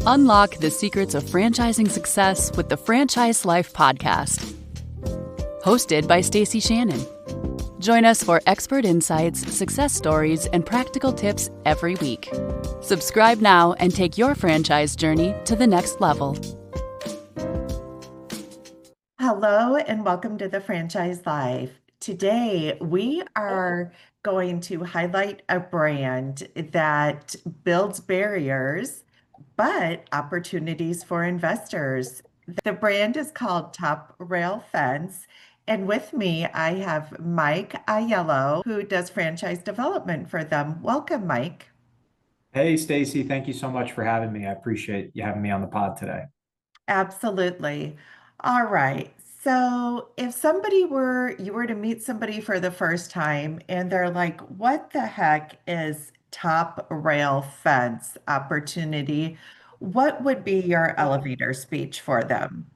Unlock the secrets of franchising success with the Franchise Life podcast. Hosted by Stacie Shannon. Join us for expert insights, success stories, and practical tips every week. Subscribe now and take your franchise journey to the next level. Hello and welcome to the Franchise Life. Today we are going to highlight a brand that builds barriers but opportunities for investors. The brand is called Top Rail Fence. And with me, I have Mike Aiello, who does franchise development for them. Welcome, Mike. Hey, Stacie, thank you so much for having me. I appreciate you having me on the pod today. Absolutely. All right. So if you were to meet somebody for the first time and they're like, what the heck is top rail fence opportunity? What would be your elevator speech for them?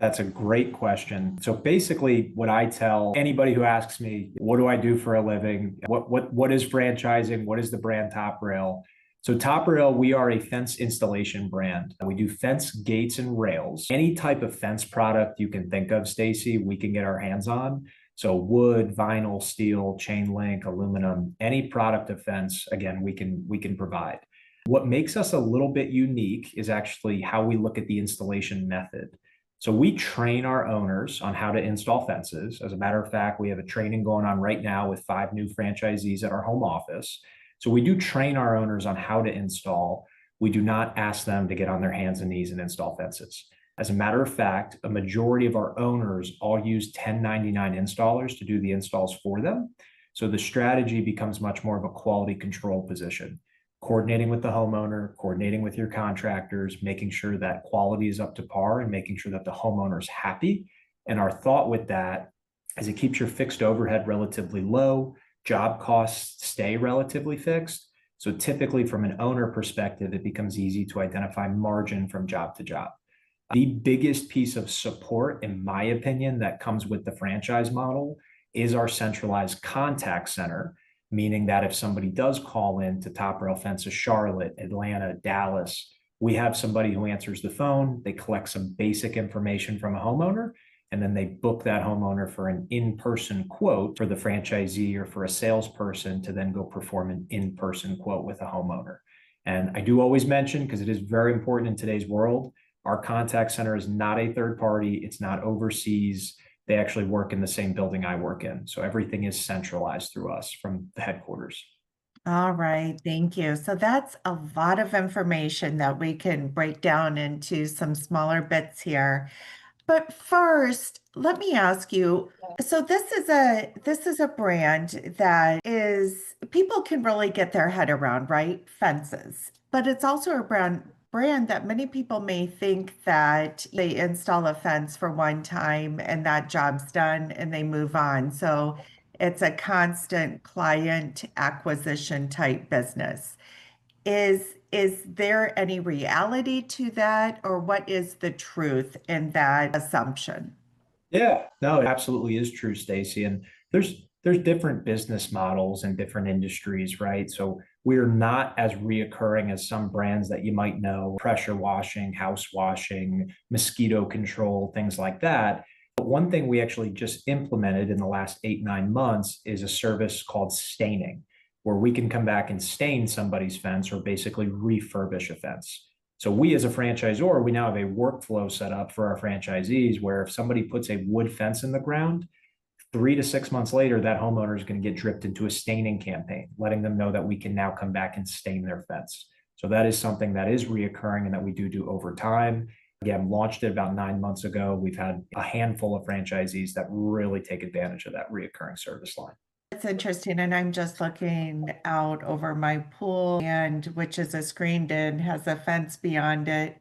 That's a great question. So basically, what I tell anybody who asks me, what do I do for a living? What is franchising? What is the brand Top Rail? So Top Rail, we are a fence installation brand. We do fence gates and rails. Any type of fence product you can think of, Stacie, we can get our hands on. So wood, vinyl, steel, chain link, aluminum, any product of fence, again, we can provide. What makes us a little bit unique is actually how we look at the installation method. So we train our owners on how to install fences. As a matter of fact, we have a training going on right now with 5 new franchisees at our home office. So we do train our owners on how to install. We do not ask them to get on their hands and knees and install fences. As a matter of fact, a majority of our owners all use 1099 installers to do the installs for them. So the strategy becomes much more of a quality control position, coordinating with the homeowner, coordinating with your contractors, making sure that quality is up to par and making sure that the homeowner is happy. And our thought with that is it keeps your fixed overhead relatively low, job costs stay relatively fixed. So typically from an owner perspective, it becomes easy to identify margin from job to job. The biggest piece of support, in my opinion, that comes with the franchise model is our centralized contact center, meaning that if somebody does call in to Top Rail Fences, Charlotte, Atlanta, Dallas, we have somebody who answers the phone, they collect some basic information from a homeowner, and then they book that homeowner for an in-person quote for the franchisee or for a salesperson to then go perform an in-person quote with a homeowner. And I do always mention, because it is very important in today's world, our contact center is not a third party, it's not overseas. They actually work in the same building I work in. So everything is centralized through us from the headquarters. All right, thank you. So that's a lot of information that we can break down into some smaller bits here. But first, let me ask you, so this is a brand that is people can really get their head around, right? Fences. But it's also a brand that many people may think that they install a fence for one time and that job's done and they move on. So it's a constant client acquisition type business. Is there any reality to that, or what is the truth in that assumption? Yeah, no, it absolutely is true, Stacie. And there's different business models in different industries, right? So we're not as reoccurring as some brands that you might know, pressure washing, house washing, mosquito control, things like that. But one thing we actually just implemented in the last 8, 9 months is a service called staining, where we can come back and stain somebody's fence or basically refurbish a fence. So we as a franchisor, we now have a workflow set up for our franchisees where if somebody puts a wood fence in the ground, 3 to 6 months later, that homeowner is going to get dripped into a staining campaign, letting them know that we can now come back and stain their fence. So that is something that is reoccurring and that we do over time. Again, launched it about 9 months ago. We've had a handful of franchisees that really take advantage of that reoccurring service line. It's interesting, and I'm just looking out over my pool, and which is a screened in, has a fence beyond it,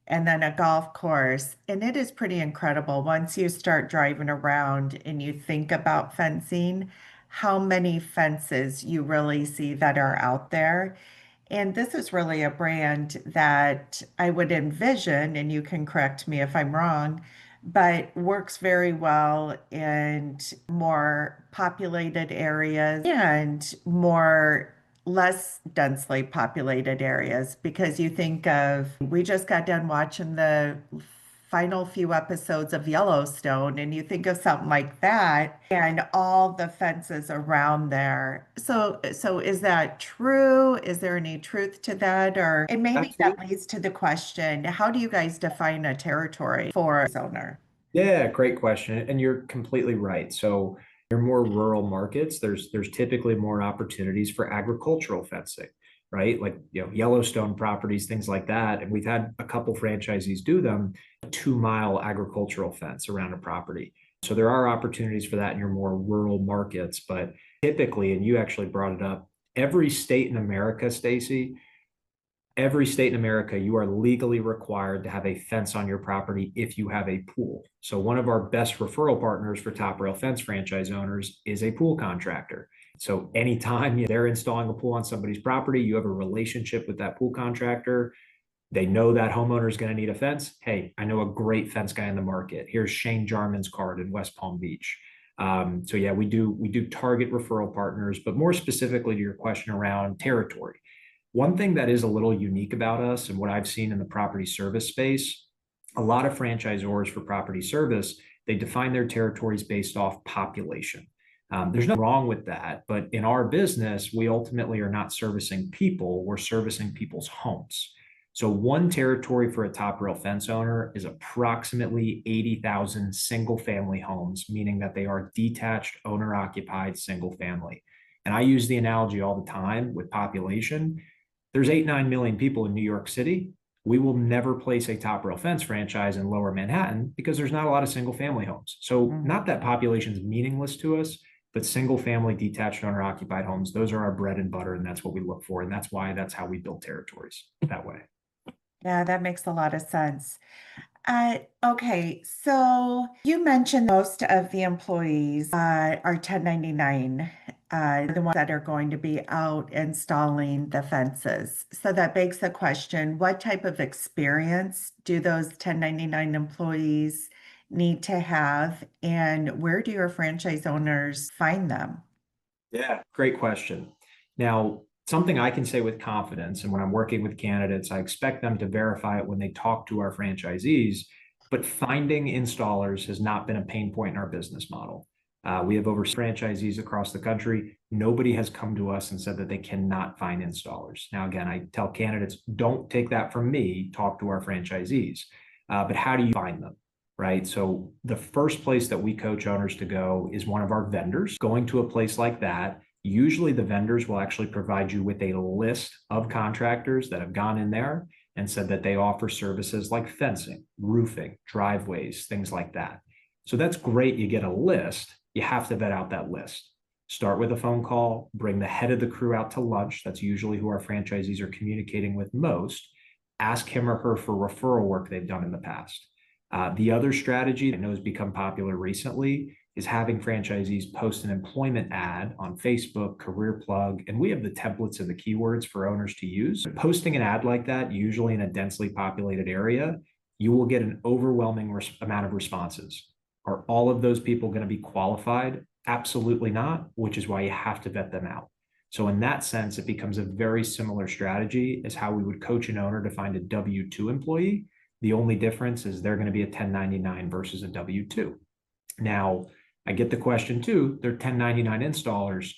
and then a golf course. And it is pretty incredible once you start driving around and you think about fencing, how many fences you really see that are out there. And this is really a brand that I would envision, and you can correct me if I'm wrong, but works very well in more populated areas and more less densely populated areas? Because you think of, we just got done watching the final few episodes of Yellowstone, and you think of something like that and all the fences around there. So is that true? Is there any truth to that? Or, and maybe that leads to the question, how do you guys define a territory for a owner? Yeah, great question. And you're completely right. So your more rural markets, there's typically more opportunities for agricultural fencing, right? Like, Yellowstone properties, things like that. And we've had a couple franchisees do them, a 2-mile agricultural fence around a property. So there are opportunities for that in your more rural markets. But typically, and you actually brought it up, every state in America, Stacie, every state in America, you are legally required to have a fence on your property if you have a pool. So one of our best referral partners for Top Rail Fence franchise owners is a pool contractor. So anytime they're installing a pool on somebody's property, you have a relationship with that pool contractor. They know that homeowner is going to need a fence. Hey, I know a great fence guy in the market. Here's Shane Jarman's card in West Palm Beach. So yeah, we do target referral partners, but more specifically to your question around territory. One thing that is a little unique about us and what I've seen in the property service space, a lot of franchisors for property service, they define their territories based off population. There's nothing wrong with that, but in our business, we ultimately are not servicing people, we're servicing people's homes. So one territory for a Top Rail Fence owner is approximately 80,000 single family homes, meaning that they are detached, owner occupied single family. And I use the analogy all the time with population. There's 8-9 million people in New York City. We will never place a Top Rail Fence franchise in Lower Manhattan because there's not a lot of single family homes. So not that population is meaningless to us, but single family detached owner occupied homes, those are our bread and butter. And that's what we look for. And that's how we build territories that way. Yeah, that makes a lot of sense. Okay, so you mentioned most of the employees are 1099, the ones that are going to be out installing the fences. So that begs the question, what type of experience do those 1099 employees need to have, and where do your franchise owners find them? Yeah, great question. Now, something I can say with confidence, and when I'm working with candidates, I expect them to verify it when they talk to our franchisees, but finding installers has not been a pain point in our business model. We have over franchisees across the country. Nobody has come to us and said that they cannot find installers. Now, again, I tell candidates, don't take that from me, talk to our franchisees. But how do you find them? Right? So the first place that we coach owners to go is one of our vendors. Going to a place like that, usually the vendors will actually provide you with a list of contractors that have gone in there and said that they offer services like fencing, roofing, driveways, things like that. So that's great. You get a list. You have to vet out that list. Start with a phone call, bring the head of the crew out to lunch. That's usually who our franchisees are communicating with most. Ask him or her for referral work they've done in the past. The other strategy that I know has become popular recently is having franchisees post an employment ad on Facebook, Career Plug, and we have the templates and the keywords for owners to use. Posting an ad like that, usually in a densely populated area, you will get an overwhelming amount of responses. Are all of those people going to be qualified? Absolutely not, which is why you have to vet them out. So in that sense, it becomes a very similar strategy as how we would coach an owner to find a W-2 employee. The only difference is they're going to be a 1099 versus a W-2. Now, I get the question too, they're 1099 installers.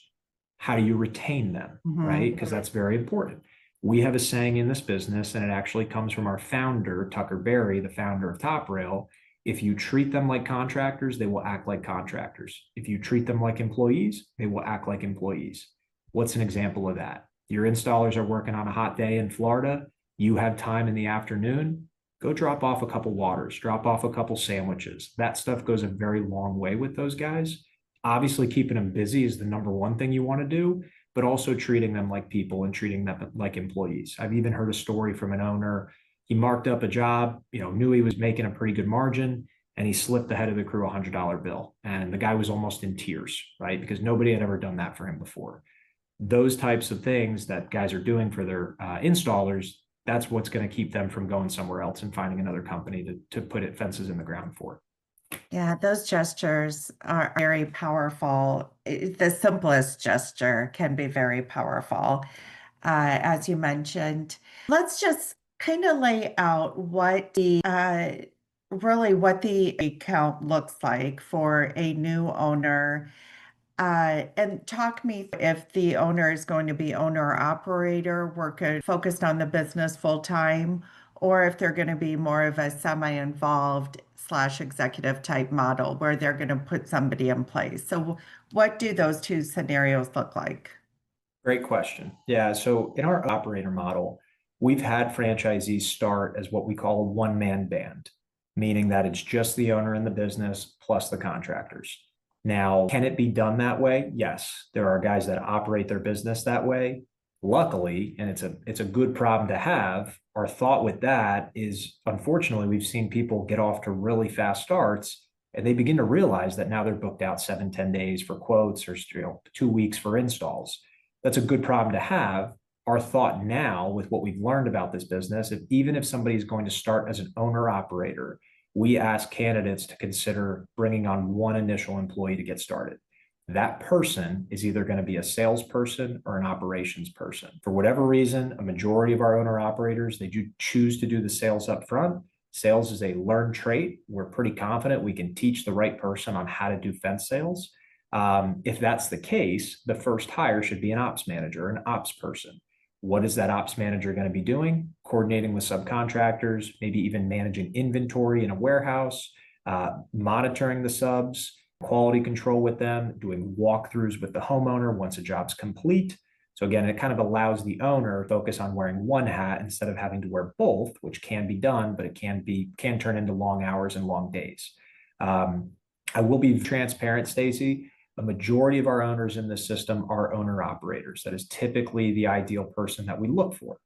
How do you retain them, right? Because that's very important. We have a saying in this business, and it actually comes from our founder, Tucker Berry, the founder of Top Rail. If you treat them like contractors, they will act like contractors. If you treat them like employees, they will act like employees. What's an example of that? Your installers are working on a hot day in Florida. You have time in the afternoon. Go drop off a couple waters, drop off a couple sandwiches. That stuff goes a very long way with those guys. Obviously, keeping them busy is the number one thing you want to do, but also treating them like people and treating them like employees. I've even heard a story from an owner. He marked up a job, knew he was making a pretty good margin, and he slipped the head of the crew a $100 bill. And the guy was almost in tears, right? Because nobody had ever done that for him before. Those types of things that guys are doing for their installers, that's what's going to keep them from going somewhere else and finding another company to put fences in the ground for. Yeah, those gestures are very powerful. The simplest gesture can be very powerful, as you mentioned. Let's just kind of lay out what the really what the account looks like for a new owner. And talk me if the owner is going to be owner operator, focused on the business full time, or if they're going to be more of a semi-involved slash executive type model where they're going to put somebody in place. So what do those two scenarios look like? Great question. Yeah. So in our operator model, we've had franchisees start as what we call a one-man band, meaning that it's just the owner in the business plus the contractors. Now, can it be done that way? Yes. There are guys that operate their business that way. Luckily, and it's a good problem to have. Our thought with that is, unfortunately, we've seen people get off to really fast starts and they begin to realize that now they're booked out 7, 10 days for quotes or 2 weeks for installs. That's a good problem to have. Our thought now, with what we've learned about this business, even if somebody's going to start as an owner operator, we ask candidates to consider bringing on one initial employee to get started. That person is either going to be a salesperson or an operations person. For whatever reason, a majority of our owner operators, they do choose to do the sales up front. Sales is a learned trait. We're pretty confident we can teach the right person on how to do fence sales. If that's the case, the first hire should be an ops manager, an ops person. What is that ops manager going to be doing? Coordinating with subcontractors, maybe even managing inventory in a warehouse, monitoring the subs, quality control with them, doing walkthroughs with the homeowner once a job's complete. So again, it kind of allows the owner to focus on wearing one hat instead of having to wear both, which can be done, but it can turn into long hours and long days. I will be transparent, Stacie. A majority of our owners in this system are owner operators. That is typically the ideal person that we look for.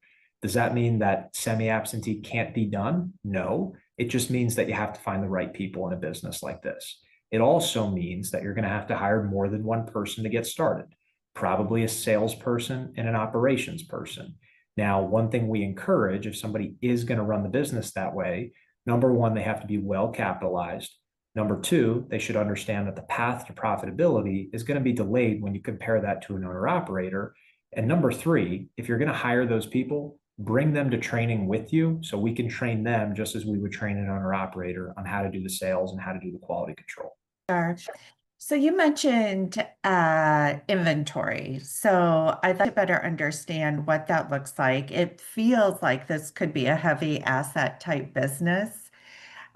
Does that mean that semi-absentee can't be done? No. It just means that you have to find the right people in a business like this. It also means that you're going to have to hire more than one person to get started, probably a salesperson and an operations person. Now, one thing we encourage, if somebody is going to run the business that way, number one, they have to be well capitalized. Number two, they should understand that the path to profitability is going to be delayed when you compare that to an owner operator. And number three, if you're going to hire those people, bring them to training with you so we can train them just as we would train an owner operator on how to do the sales and how to do the quality control. Sure. So you mentioned inventory. So I'd like to better understand what that looks like. It feels like this could be a heavy asset type business.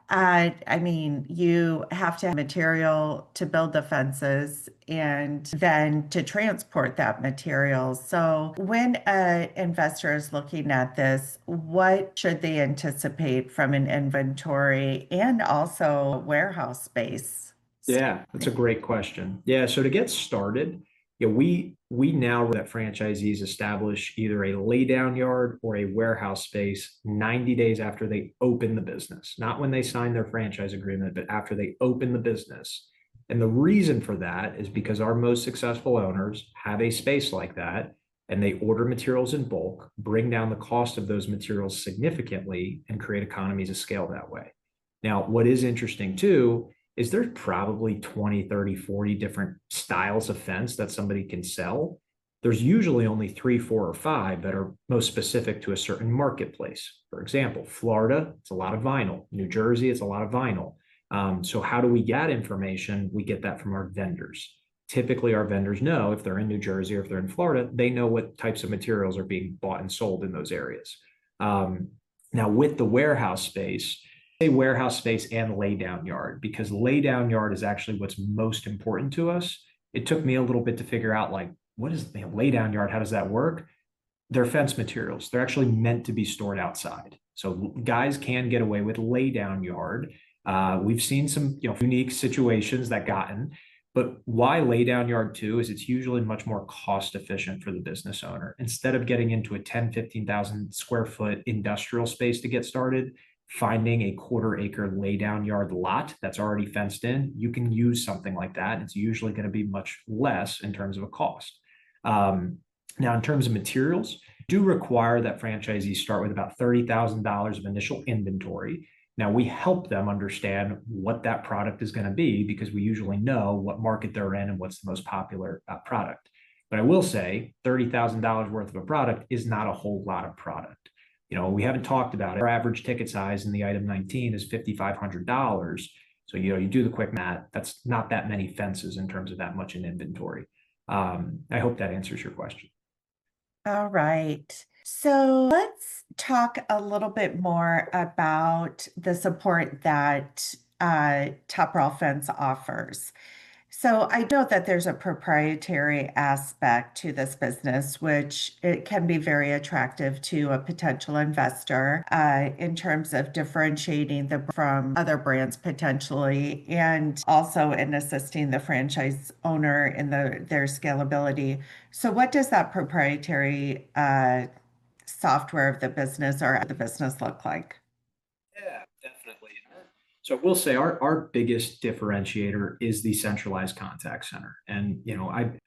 I mean, you have to have material to build the fences and then to transport that material. So when an investor is looking at this, what should they anticipate from an inventory and also warehouse space? Yeah, that's a great question. Yeah, so to get started, we now that franchisees establish either a laydown yard or a warehouse space 90 days after they open the business, not when they sign their franchise agreement, but after they open the business. And the reason for that is because our most successful owners have a space like that, and they order materials in bulk, bring down the cost of those materials significantly, and create economies of scale that way. Now, what is interesting too is there's probably 20, 30, 40 different styles of fence that somebody can sell. There's usually only 3, 4, or 5 that are most specific to a certain marketplace. For example, Florida, it's a lot of vinyl. New Jersey, it's a lot of vinyl. So how do we get information? We get that from our vendors. Typically, our vendors know if they're in New Jersey or if they're in Florida, they know what types of materials are being bought and sold in those areas. Now, with the warehouse space, warehouse space and laydown yard, because laydown yard is actually what's most important to us. It took me a little bit to figure out, like, what is the laydown yard? How does that work? They're fence materials. They're actually meant to be stored outside. So guys can get away with laydown yard. We've seen some unique situations that gotten, but why laydown yard too is it's usually much more cost efficient for the business owner. Instead of getting into a 10, 15,000 square foot industrial space to get started, finding a 1/4 acre laydown yard lot that's already fenced in, you can use something like that. It's usually going to be much less in terms of a cost. Now, in terms of materials, do require that franchisees start with about $30,000 of initial inventory. Now, we help them understand what that product is going to be because we usually know what market they're in and what's the most popular product. But I will say $30,000 worth of a product is not a whole lot of product. We haven't talked about it. Our average ticket size in the item 19 is $5,500. So, you do the quick math, that's not that many fences in terms of that much in inventory. I hope that answers your question. All right. So let's talk a little bit more about the support that Top Rail Fence offers. So I know that there's a proprietary aspect to this business, which it can be very attractive to a potential investor in terms of differentiating them from other brands potentially, and also in assisting the franchise owner in their scalability. So what does that proprietary software of the business or the business look like? Yeah, definitely. So we'll say our biggest differentiator is the centralized contact center. And,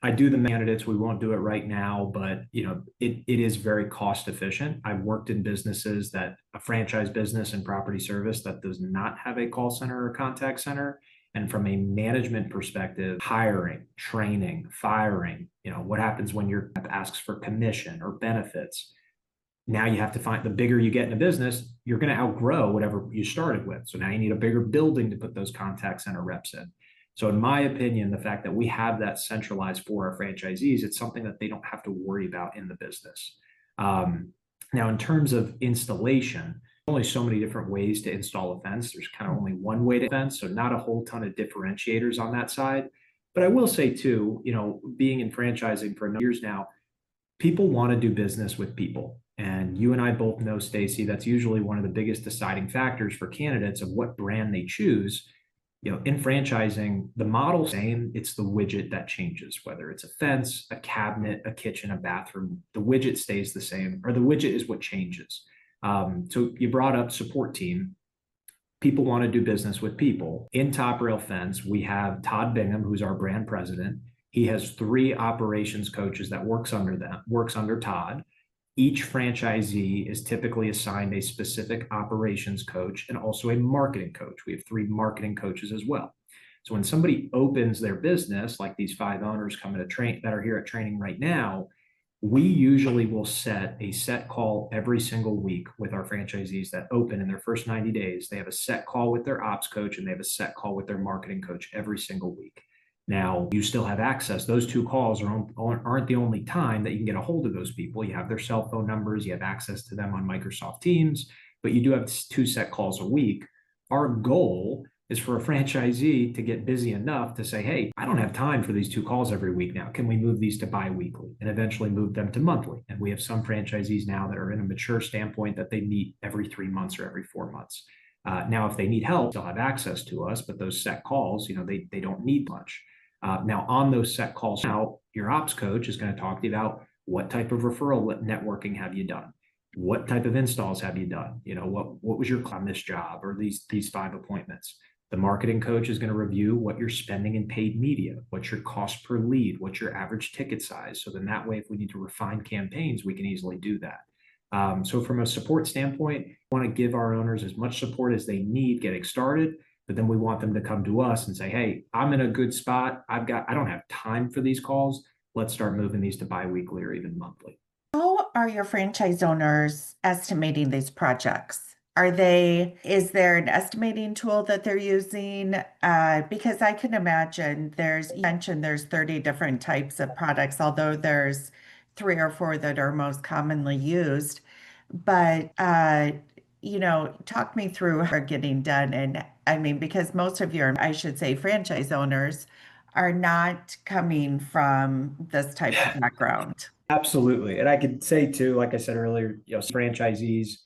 I do the candidates, we won't do it right now, but, it is very cost efficient. I've worked in businesses a franchise business and property service that does not have a call center or contact center. And from a management perspective, hiring, training, firing, what happens when your rep asks for commission or benefits? Now you have to find, the bigger you get in a business, you're going to outgrow whatever you started with. So now you need a bigger building to put those contact center reps in. So in my opinion, the fact that we have that centralized for our franchisees, it's something that they don't have to worry about in the business. Now, in terms of installation, only so many different ways to install a fence. There's kind of only one way to fence, so not a whole ton of differentiators on that side. But I will say too, being in franchising for years now, people want to do business with people. And you and I both know, Stacie, that's usually one of the biggest deciding factors for candidates of what brand they choose. In franchising, the model's same, it's the widget that changes, whether it's a fence, a cabinet, a kitchen, a bathroom, the widget stays the same, or the widget is what changes. So you brought up support team. People want to do business with people. In Top Rail Fence, we have Todd Bingham, who's our brand president. He has 3 operations coaches that works under Todd. Each franchisee is typically assigned a specific operations coach and also a marketing coach. We have 3 marketing coaches as well. So when somebody opens their business, like these 5 owners coming to train that are here at training right now, we usually will set a set call every single week with our franchisees that open in their first 90 days. They have a set call with their ops coach and they have a set call with their marketing coach every single week. Now, you still have access. Those 2 calls aren't the only time that you can get a hold of those people. You have their cell phone numbers, you have access to them on Microsoft Teams, but you do have 2 set calls a week. Our goal is for a franchisee to get busy enough to say, hey, I don't have time for these 2 calls every week now. Can we move these to bi-weekly and eventually move them to monthly? And we have some franchisees now that are in a mature standpoint that they meet every 3 months or every 4 months. Now, if they need help, they'll have access to us, but those set calls, they don't need much. Now, on those set calls now, your ops coach is going to talk to you about what type of referral networking have you done? What type of installs have you done? What was your on this job or these 5 appointments? The marketing coach is going to review what you're spending in paid media, what's your cost per lead, what's your average ticket size. So then that way, if we need to refine campaigns, we can easily do that. So from a support standpoint, we want to give our owners as much support as they need getting started. But then we want them to come to us and say, hey, I'm in a good spot. I don't have time for these calls. Let's start moving these to bi-weekly or even monthly. How are your franchise owners estimating these projects? Is there an estimating tool that they're using? Because I can imagine you mentioned there's 30 different types of products, although there's 3 or 4 that are most commonly used. But talk me through how getting done. And I mean, because most of your, I should say, franchise owners are not coming from this type of background. Absolutely. And I could say too, like I said earlier, franchisees,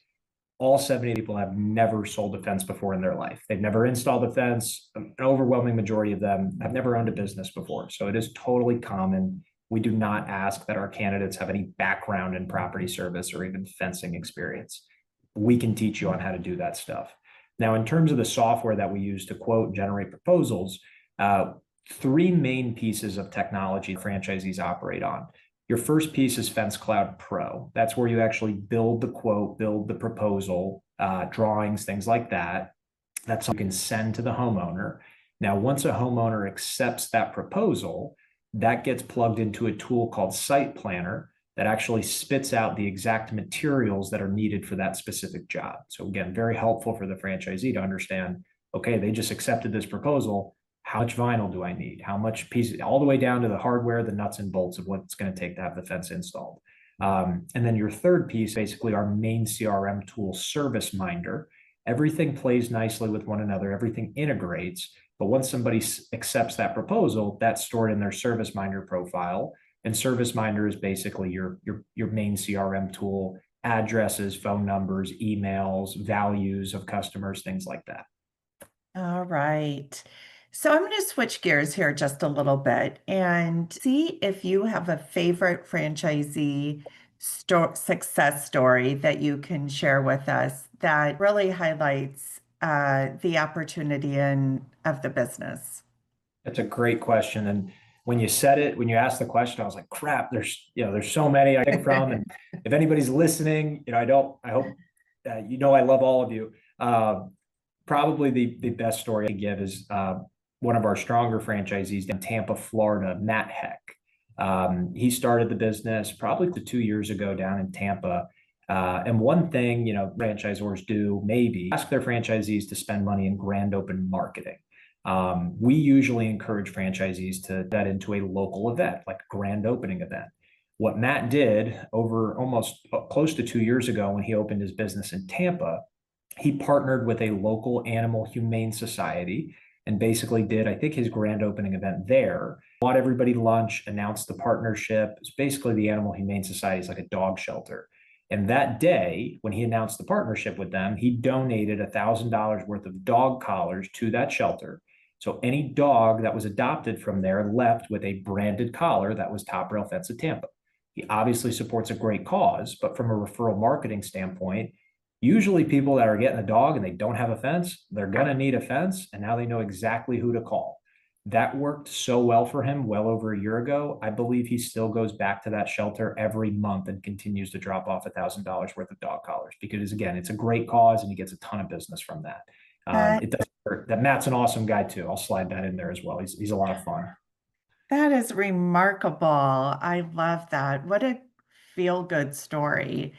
all 70 people have never sold a fence before in their life. They've never installed a fence. An overwhelming majority of them have never owned a business before. So it is totally common. We do not ask that our candidates have any background in property service or even fencing experience. We can teach you on how to do that stuff. Now, in terms of the software that we use to quote and generate proposals, 3 main pieces of technology franchisees operate on. Your first piece is Fence Cloud Pro. That's where you actually build the quote, build the proposal, drawings, things like that. That's something you can send to the homeowner. Now, once a homeowner accepts that proposal, that gets plugged into a tool called Site Planner that actually spits out the exact materials that are needed for that specific job. So again, very helpful for the franchisee to understand, okay, they just accepted this proposal. How much vinyl do I need? How much pieces, all the way down to the hardware, the nuts and bolts of what it's going to take to have the fence installed. And then your third piece, basically our main CRM tool, Service Minder. Everything plays nicely with one another. Everything integrates. But once somebody accepts that proposal, that's stored in their Service Minder profile. And Service Minder is basically your main CRM tool, addresses, phone numbers, emails, values of customers, things like that. All right. So I'm going to switch gears here just a little bit and see if you have a favorite franchisee success story that you can share with us that really highlights the opportunity of the business. That's a great question. And when you said it, when you asked the question, I was like, crap, there's so many I pick from. And if anybody's listening, I hope, I love all of you. Probably the best story I give is one of our stronger franchisees in Tampa, Florida, Matt Heck. He started the business probably 2 years ago down in Tampa. And one thing, franchisors do maybe ask their franchisees to spend money in grand open marketing. We usually encourage franchisees to get into a local event, like a grand opening event. What Matt did over almost close to 2 years ago when he opened his business in Tampa, he partnered with a local animal humane society and basically did, I think, his grand opening event there, bought everybody lunch, announced the partnership. It's basically the Animal Humane Society is like a dog shelter. And that day, when he announced the partnership with them, he donated $1,000 worth of dog collars to that shelter. So any dog that was adopted from there left with a branded collar that was Top Rail Fence of Tampa. He obviously supports a great cause, but from a referral marketing standpoint, usually people that are getting a dog and they don't have a fence, they're going to need a fence, and now they know exactly who to call. That worked so well for him well over a year ago. I believe he still goes back to that shelter every month and continues to drop off $1,000 worth of dog collars because, again, it's a great cause and he gets a ton of business from that. It doesn't hurt. That Matt's an awesome guy too. I'll slide that in there as well. He's a lot of fun. That is remarkable. I love that. What a feel-good story.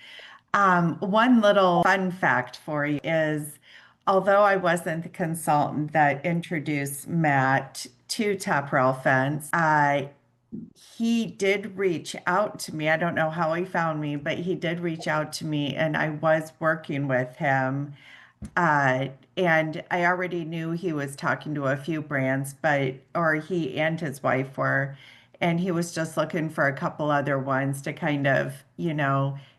One little fun fact for you is, although I wasn't the consultant that introduced Matt to Top Rail Fence, he did reach out to me. I don't know how he found me, but he did reach out to me, and I was working with him. And I already knew he was talking to a few brands, or he and his wife were, and he was just looking for a couple other ones to kind of,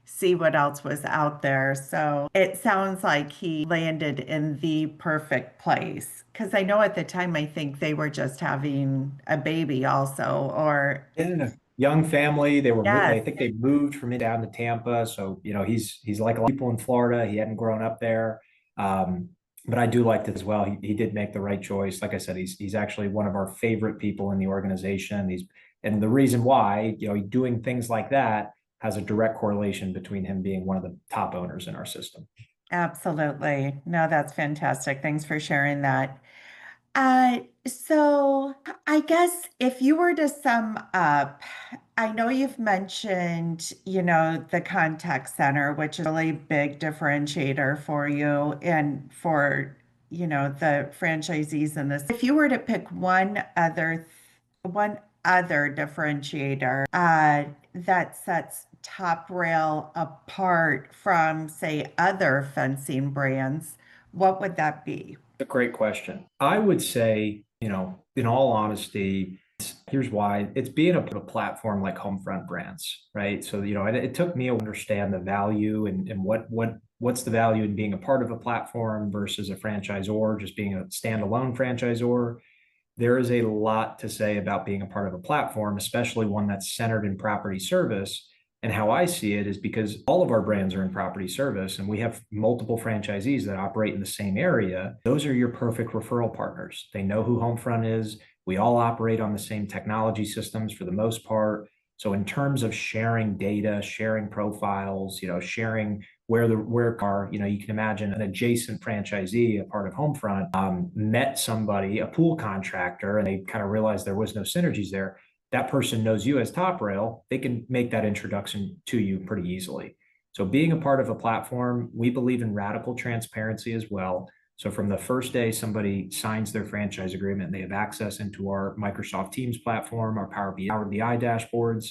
see what else was out there. So it sounds like he landed in the perfect place. Because I know at the time, I think they were just having a baby also, or In a young family, I yes. think they moved from down to Tampa. So, he's like a lot of people in Florida. He hadn't grown up there. But I do like this as well. He did make the right choice. Like I said, he's actually one of our favorite people in the organization. And the reason why, doing things like that has a direct correlation between him being one of the top owners in our system. Absolutely. No, that's fantastic. Thanks for sharing that. So I guess if you were to sum up, I know you've mentioned, the contact center, which is a really big differentiator for you and for, the franchisees in this. If you were to pick one other differentiator that sets Top Rail apart from, say, other fencing brands, what would that be? A great question. I would say, in all honesty, here's why. It's being a platform like Homefront Brands, right? So, it took me to understand the value and what's the value in being a part of a platform versus a franchisor, just being a standalone franchisor. There is a lot to say about being a part of a platform, especially one that's centered in property service. And how I see it is because all of our brands are in property service and we have multiple franchisees that operate in the same area. Those are your perfect referral partners. They know who Homefront is. We all operate on the same technology systems for the most part. So in terms of sharing data, sharing profiles, sharing where car, you can imagine an adjacent franchisee, a part of Homefront, met somebody, a pool contractor, and they kind of realized there was no synergies there. That person knows you as Top Rail, they can make that introduction to you pretty easily. So being a part of a platform, we believe in radical transparency as well. So from the first day somebody signs their franchise agreement, they have access into our Microsoft Teams platform, our Power BI dashboards.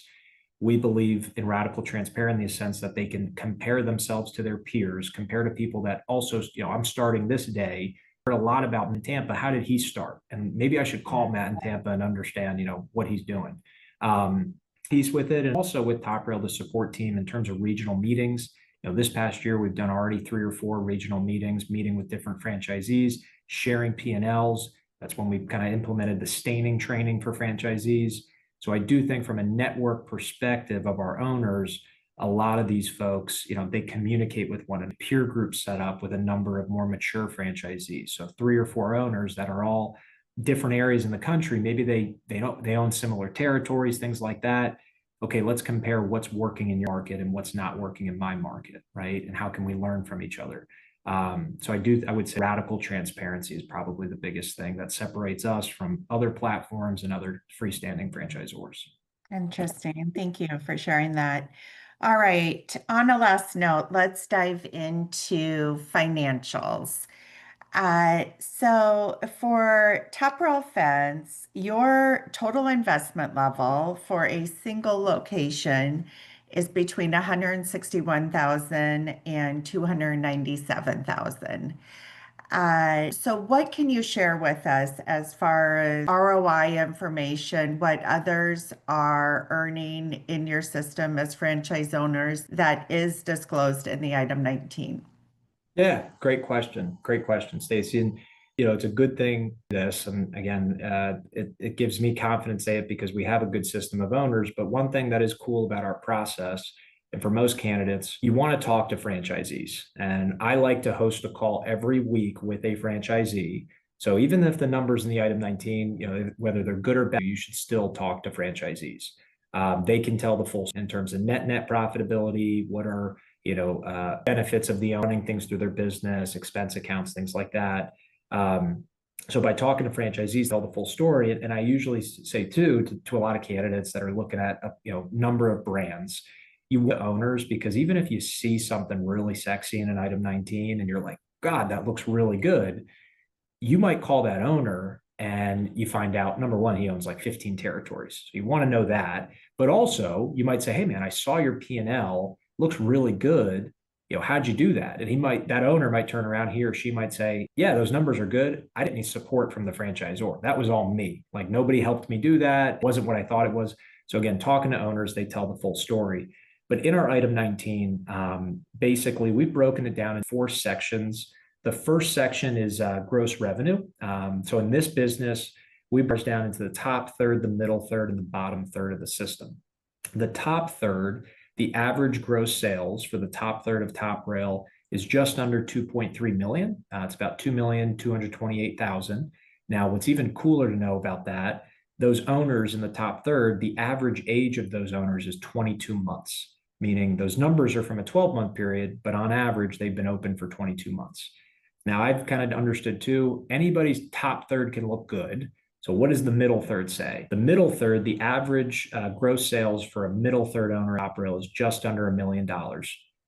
We believe in radical transparency in the sense that they can compare themselves to their peers, compare to people that also, I'm starting this day. Heard a lot about Matt in Tampa. How did he start? And maybe I should call Matt in Tampa and understand, what he's doing. Piece with it, and also with Top Rail, the support team in terms of regional meetings. This past year, we've done already 3 or 4 regional meetings, meeting with different franchisees, sharing P&Ls. That's when we kind of implemented the staining training for franchisees. So I do think from a network perspective of our owners, a lot of these folks, they communicate with one another. Peer group set up with a number of more mature franchisees. So 3 or 4 owners that are all different areas in the country. Maybe they own similar territories, things like that. Okay, let's compare what's working in your market and what's not working in my market, right? And how can we learn from each other? So I would say radical transparency is probably the biggest thing that separates us from other platforms and other freestanding franchisors. Interesting. Thank you for sharing that. All right. On a last note, let's dive into financials. So for Top Rail Fence, your total investment level for a single location is between $161,000 and $297,000. So what can you share with us as far as ROI information, what others are earning in your system as franchise owners that is disclosed in the item 19? Yeah, great question. Great question, Stacie. And it's a good thing this, and again, it gives me confidence to say it because we have a good system of owners. But one thing that is cool about our process, and for most candidates, you want to talk to franchisees. And I like to host a call every week with a franchisee. So even if the numbers in the item 19, whether they're good or bad, you should still talk to franchisees. They can tell the full in terms of net profitability, what are benefits of the owning things through their business, expense accounts, things like that. So by talking to franchisees, tell the full story. And I usually say too, to a lot of candidates that are looking at a number of brands, you want owners, because even if you see something really sexy in an item 19 and you're like, God, that looks really good, you might call that owner and you find out, number one, he owns like 15 territories. So you want to know that. But also you might say, hey man, I saw your P&L, looks really good. How'd you do that? And that owner might turn around, he or she might say, yeah, those numbers are good. I didn't need support from the franchisor. That was all me. Like nobody helped me do that. It wasn't what I thought it was. So again, talking to owners, they tell the full story. But in our item 19, basically we've broken it down in 4 sections. The first section is gross revenue. So in this business, we break down into the top third, the middle third, and the bottom third of the system. The top third, the average gross sales for the top third of Top Rail is just under 2.3 million. It's about 2,228,000. Now, what's even cooler to know about that, those owners in the top third, the average age of those owners is 22 months, meaning those numbers are from a 12-month period, but on average, they've been open for 22 months. Now, I've kind of understood too, anybody's top third can look good. So what does the middle third say? The middle third, the average gross sales for a middle third owner Top Rail is just under $1 million.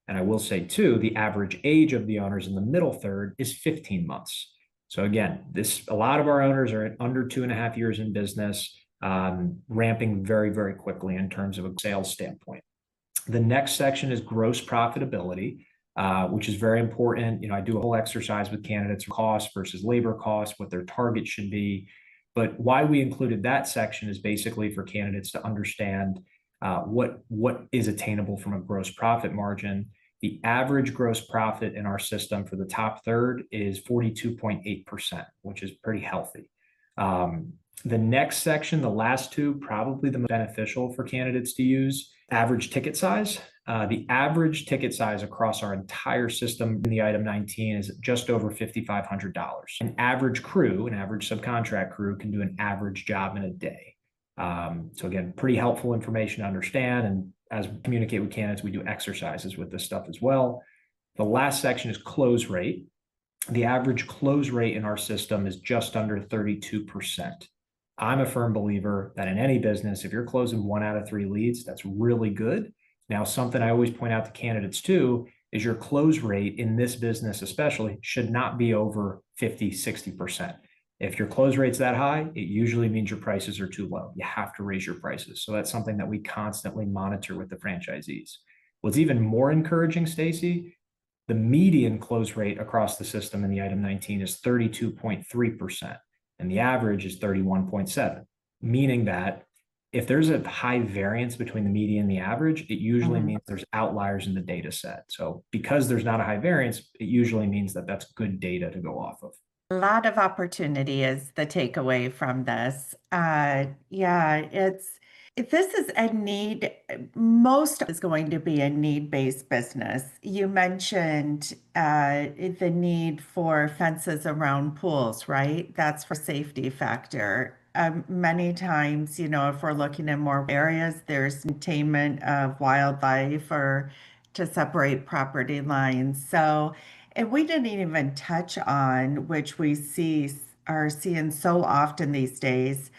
And I will say too, the average age of the owners in the middle third is 15 months. So again, a lot of our owners are at under 2.5 years in business, ramping very, very quickly in terms of a sales standpoint. The next section is gross profitability, which is very important. I do a whole exercise with candidates, cost versus labor costs, what their target should be. But why we included that section is basically for candidates to understand what is attainable from a gross profit margin. The average gross profit in our system for the top third is 42.8%, which is pretty healthy. The next section, the last two, probably the most beneficial for candidates to use, average ticket size. The average ticket size across our entire system in the item 19 is just over $5,500. An average crew, an average subcontract crew, can do an average job in a day. So again, pretty helpful information to understand. And as we communicate with candidates, we do exercises with this stuff as well. The last section is close rate. The average close rate in our system is just under 32%. I'm a firm believer that in any business, if you're closing 1 out of 3 leads, that's really good. Now, something I always point out to candidates too is your close rate in this business especially should not be over 50, 60%. If your close rate's that high, it usually means your prices are too low. You have to raise your prices. So that's something that we constantly monitor with the franchisees. What's even more encouraging, Stacie, the median close rate across the system in the item 19 is 32.3%, and the average is 31.7%, meaning that if there's a high variance between the median and the average, it usually means there's outliers in the data set. So because there's not a high variance, it usually means that that's good data to go off of. A lot of opportunity is the takeaway from this. Yeah, this is a need, most is going to be a need-based business. You mentioned the need for fences around pools, right? That's for safety factor. Many times, if we're looking in more areas, there's containment of wildlife or to separate property lines. So, and we didn't even touch on, which we are seeing so often these days,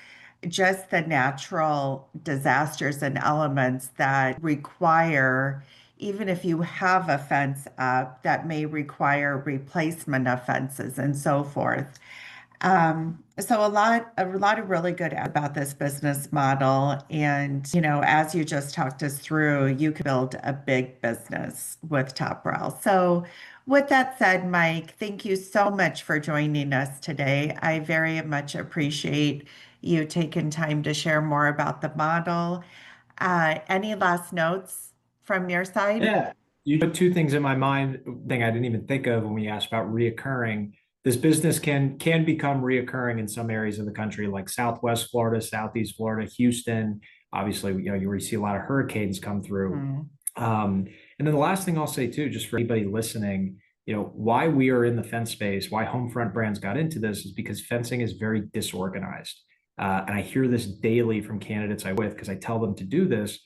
just the natural disasters and elements that require, even if you have a fence up, that may require replacement of fences and so forth. So a lot of really good about this business model. And, as you just talked us through, you could build a big business with Top Rail. So with that said, Mike, thank you so much for joining us today. I very much appreciate you taking time to share more about the model. Any last notes from your side? Yeah, you put 2 things in my mind, thing I didn't even think of when we asked about reoccurring. This business can become reoccurring in some areas of the country, like Southwest Florida, Southeast Florida, Houston. Obviously, you see a lot of hurricanes come through. And then the last thing I'll say too, just for anybody listening, why we are in the fence space, why Homefront Brands got into this is because fencing is very disorganized. And I hear this daily from candidates I'm with because I tell them to do this.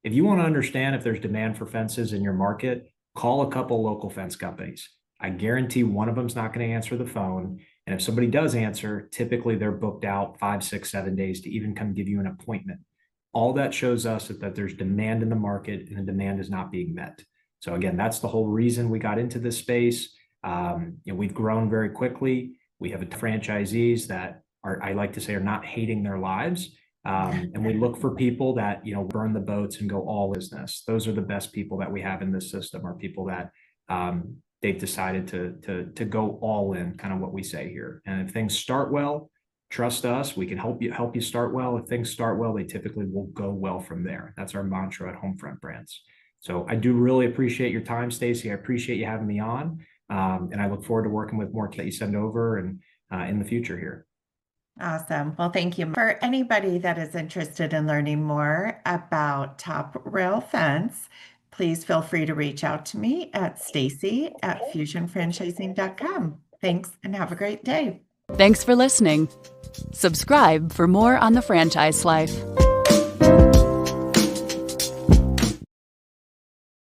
If you want to understand if there's demand for fences in your market, call a couple local fence companies. I guarantee one of them's not going to answer the phone. And if somebody does answer, typically they're booked out 5, 6, 7 days to even come give you an appointment. All that shows us that there's demand in the market and the demand is not being met. So again, that's the whole reason we got into this space. We've grown very quickly. We have franchisees that I like to say, are not hating their lives. And we look for people that, burn the boats and go all business. Those are the best people that we have in this system, are people that they've decided to go all in, kind of what we say here. And if things start well, trust us, we can help you start well. If things start well, they typically will go well from there. That's our mantra at Homefront Brands. So I do really appreciate your time, Stacie. I appreciate you having me on. And I look forward to working with more that you send over and in the future here. Awesome. Well, thank you. For anybody that is interested in learning more about Top Rail Fence, please feel free to reach out to me at Stacie@fusionfranchising.com. Thanks and have a great day. Thanks for listening. Subscribe for more on the franchise life.